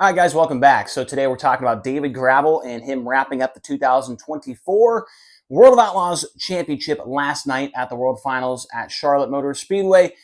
All right, guys, welcome back. So today we're talking about David Gravel and him wrapping up the 2024 World of Outlaws Championship last night at the World Finals at Charlotte Motor Speedway.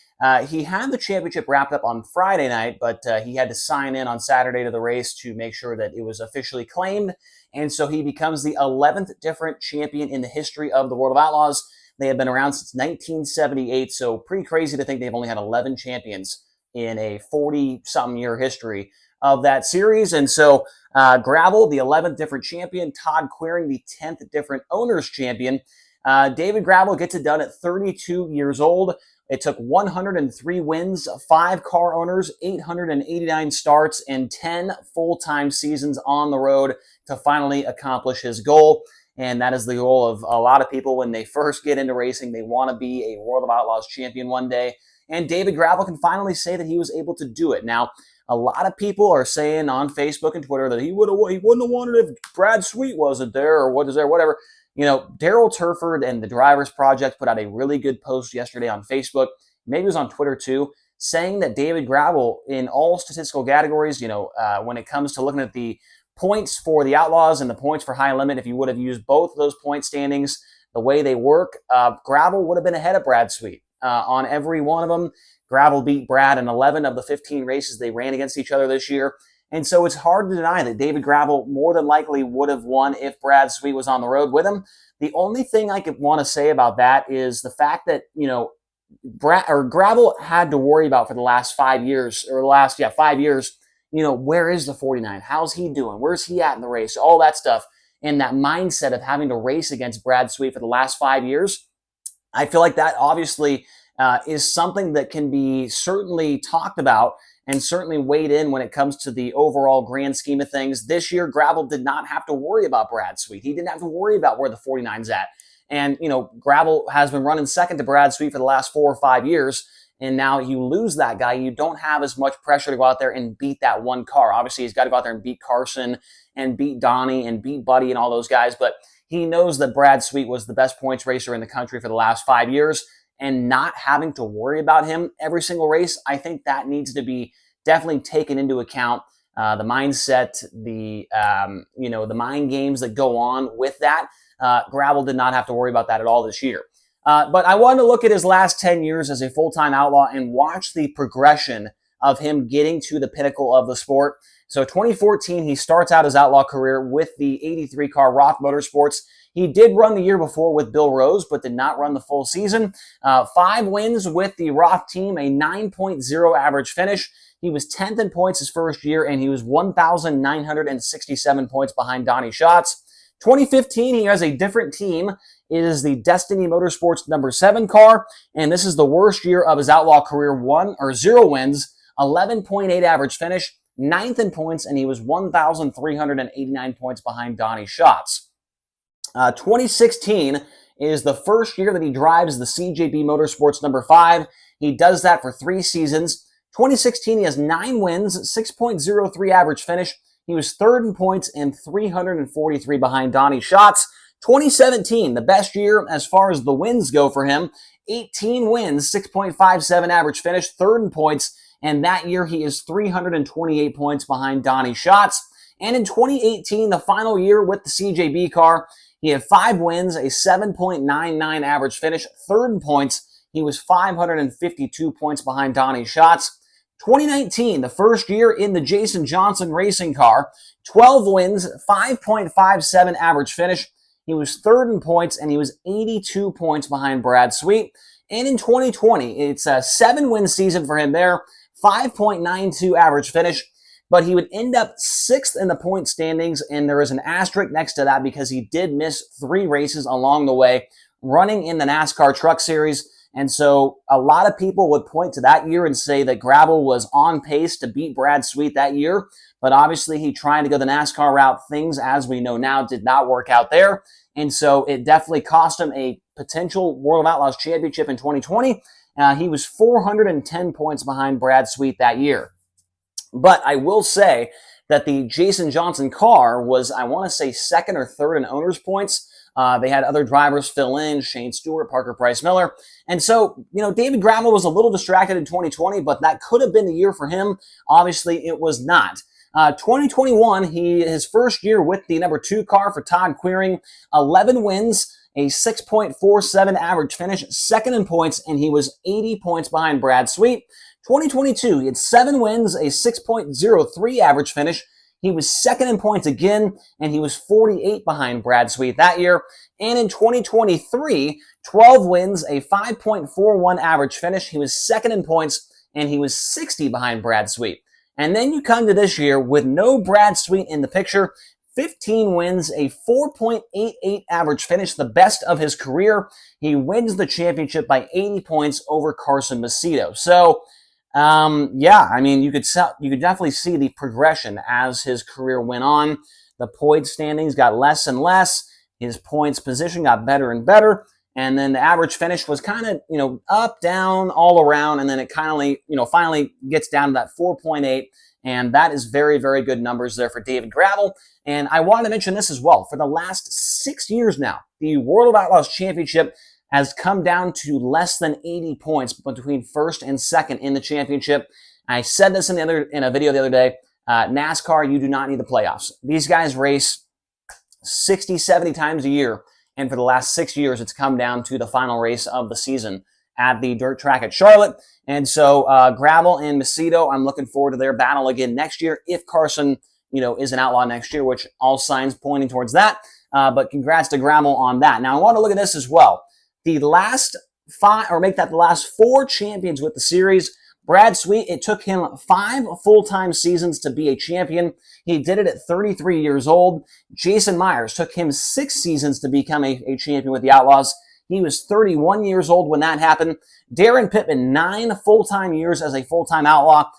He had the championship wrapped up on Friday night, but he had to sign in on Saturday to the race to make sure that it was officially claimed. And so he becomes the 11th different champion in the history of the World of Outlaws. They have been around since 1978, so pretty crazy to think they've only had 11 champions in a 40-something year history of that series. And so Gravel, the 11th different champion, Todd Quiring, the 10th different owners champion. David Gravel gets it done at 32 years old. It took 103 wins, 5 car owners, 889 starts, and 10 full-time seasons on the road to finally accomplish his goal. And that is the goal of a lot of people when they first get into racing. They want to be a World of Outlaws champion one day. And David Gravel can finally say that he was able to do it. Now, a lot of people are saying on Facebook and Twitter that he wouldn't have wanted if Brad Sweet wasn't there or what is there, whatever. You know, Daryl Turford and the Drivers Project put out a really good post yesterday on Facebook. Maybe it was on Twitter too, saying that David Gravel in all statistical categories, when it comes to looking at the points for the Outlaws and the points for High Limit, if you would have used both of those point standings the way they work, Gravel would have been ahead of Brad Sweet on every one of them. Gravel beat Brad in 11 of the 15 races they ran against each other this year. And so it's hard to deny that David Gravel more than likely would have won if Brad Sweet was on the road with him. The only thing I could want to say about that is the fact that, Gravel had to worry about for the last 5 years, or the last 5 years, where is the 49? How's he doing? Where's he at in the race? All that stuff. And that mindset of having to race against Brad Sweet for the last 5 years, I feel like that obviously is something that can be certainly talked about and certainly weighed in when it comes to the overall grand scheme of things. This year, Gravel did not have to worry about Brad Sweet. He didn't have to worry about where the 49's at. And, Gravel has been running second to Brad Sweet for the last 4 or 5 years. And now you lose that guy. You don't have as much pressure to go out there and beat that one car. Obviously, he's got to go out there and beat Carson and beat Donnie and beat Buddy and all those guys. But he knows that Brad Sweet was the best points racer in the country for the last 5 years. And not having to worry about him every single race, I think that needs to be definitely taken into account. The mindset, the mind games that go on with that. Gravel did not have to worry about that at all this year. But I wanted to look at his last 10 years as a full-time outlaw and watch the progression of him getting to the pinnacle of the sport. So 2014, he starts out his outlaw career with the 83 car Roth Motorsports. He did run the year before with Bill Rose, but did not run the full season. 5 wins with the Roth team, a 9.0 average finish. He was 10th in points his first year, and he was 1,967 points behind Donnie Schatz. 2015, he has a different team. It is the Destiny Motorsports number 7 car, and this is the worst year of his outlaw career. 0 wins, 11.8 average finish, 9th in points, and he was 1,389 points behind Donnie Schatz. 2016 is the first year that he drives the CJB Motorsports number 5. He does that for 3 seasons. 2016, he has 9 wins, 6.03 average finish. He was 3rd in points and 343 behind Donnie Schatz. 2017, the best year as far as the wins go for him. 18 wins, 6.57 average finish, 3rd in points, and that year he is 328 points behind Donnie Schatz. And in 2018, the final year with the CJB car, he had 5 wins, a 7.99 average finish, 3rd in points. He was 552 points behind Donnie Schatz. 2019, the first year in the Jason Johnson racing car, 12 wins, 5.57 average finish. He was 3rd in points, and he was 82 points behind Brad Sweet. And in 2020, it's a 7-win season for him there, 5.92 average finish. But he would end up 6th in the point standings, and there is an asterisk next to that because he did miss 3 races along the way, running in the NASCAR Truck Series. And so a lot of people would point to that year and say that Gravel was on pace to beat Brad Sweet that year. But obviously, he tried to go the NASCAR route. Things, as we know now, did not work out there. And so it definitely cost him a potential World of Outlaws Championship in 2020. He was 410 points behind Brad Sweet that year. But I will say that the Jason Johnson car was, I want to say, 2nd or 3rd in owners' points. They had other drivers fill in, Shane Stewart, Parker Price Miller. And so, David Gravel was a little distracted in 2020, but that could have been the year for him. Obviously, it was not. 2021, his first year with the number 2 car for Todd Quiring, 11 wins, a 6.47 average finish, second in points, and he was 80 points behind Brad Sweet. 2022, he had 7 wins, a 6.03 average finish. He was second in points again, and he was 48 behind Brad Sweet that year. And in 2023, 12 wins, a 5.41 average finish. He was second in points, and he was 60 behind Brad Sweet. And then you come to this year with no Brad Sweet in the picture, 15 wins, a 4.88 average finish, the best of his career. He wins the championship by 80 points over Carson Macedo. So, yeah, I mean, you could definitely see the progression as his career went on. The points standings got less and less. His points position got better and better. And then the average finish was kind of, up, down, all around. And then it kind of, finally gets down to that 4.8. And that is very, very good numbers there for David Gravel. And I wanted to mention this as well. For the last 6 years now, the World of Outlaws Championship has come down to less than 80 points between first and second in the championship. I said this in a video the other day. NASCAR, you do not need the playoffs. These guys race 60, 70 times a year. And for the last 6 years, it's come down to the final race of the season at the dirt track at Charlotte. And so Gravel and Macedo, I'm looking forward to their battle again next year if Carson, is an outlaw next year, which all signs pointing towards that. But congrats to Gravel on that. Now, I want to look at this as well. The last 5, or make that the last 4 champions with the series. Brad Sweet, it took him 5 full-time seasons to be a champion. He did it at 33 years old. Jason Myers took him 6 seasons to become a champion with the Outlaws. He was 31 years old when that happened. Darren Pittman, 9 full-time years as a full-time outlaw.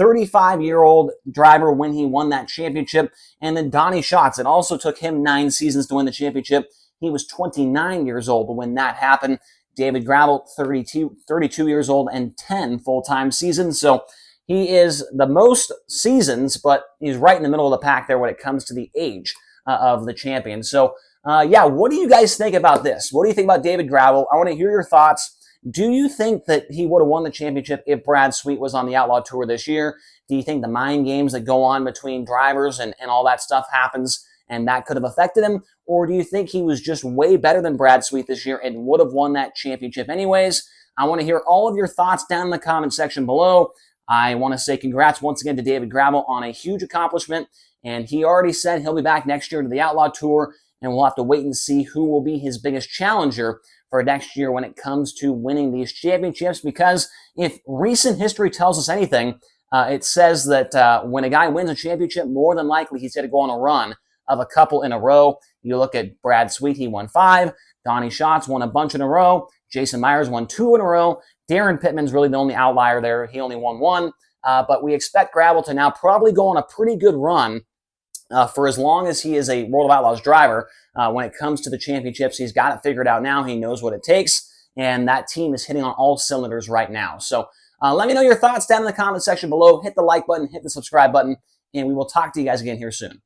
35-year-old driver when he won that championship. And then Donnie Schatz, it also took him 9 seasons to win the championship. He was 29 years old when that happened. David Gravel, 32 years old and 10 full-time seasons. So he is the most seasons, but he's right in the middle of the pack there when it comes to the age of the champion. So, yeah, what do you guys think about this? What do you think about David Gravel? I want to hear your thoughts. Do you think that he would have won the championship if Brad Sweet was on the Outlaw Tour this year? Do you think the mind games that go on between drivers and all that stuff happens and that could have affected him? Or do you think he was just way better than Brad Sweet this year and would have won that championship anyways? I want to hear all of your thoughts down in the comment section below. I want to say congrats once again to David Gravel on a huge accomplishment. And he already said he'll be back next year to the Outlaw Tour, and we'll have to wait and see who will be his biggest challenger for next year when it comes to winning these championships. Because if recent history tells us anything, it says that when a guy wins a championship, more than likely he's going to go on a run of a couple in a row. You look at Brad Sweet, he won 5. Donnie Schatz won a bunch in a row. Jason Myers won 2 in a row. Darren Pittman's really the only outlier there. He only won 1. But we expect Gravel to now probably go on a pretty good run for as long as he is a World of Outlaws driver. When it comes to the championships, he's got it figured out now. He knows what it takes. And that team is hitting on all cylinders right now. So let me know your thoughts down in the comment section below. Hit the like button, hit the subscribe button, and we will talk to you guys again here soon.